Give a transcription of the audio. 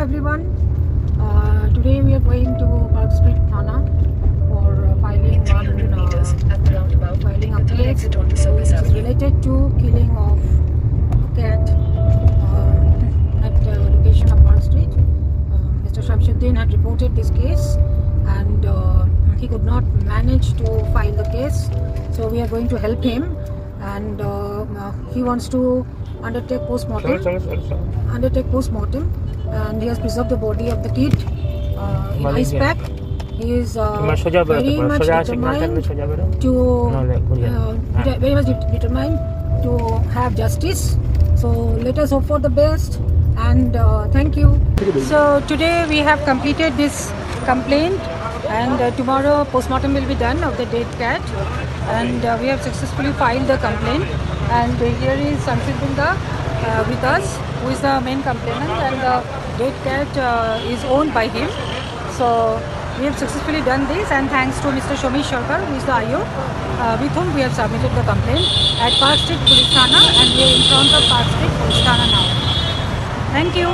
everyone. Today we are going to Park Street Thana for filing filing a case which is related to killing of cat at location of Park Street. Mr. Shamsuddin had reported this case and he could not manage to file the case, so we are going to help him, and he wants to undertake postmortem, and he has preserved the body of the kid in ice pack. He is very much determined to have justice. So let us hope for the best, and thank you. So today we have completed this complaint, and tomorrow postmortem will be done of the dead cat, and we have successfully filed the complaint. And here is Shamsuddin with us, who is the main complainant, and the dead cat is owned by him. So we have successfully done this, and thanks to Mr. Shomi Sharkar, who is the IO, with whom we have submitted the complaint at Park Street Police Thana, and we are in front of Park Street Police Thana now. Thank you.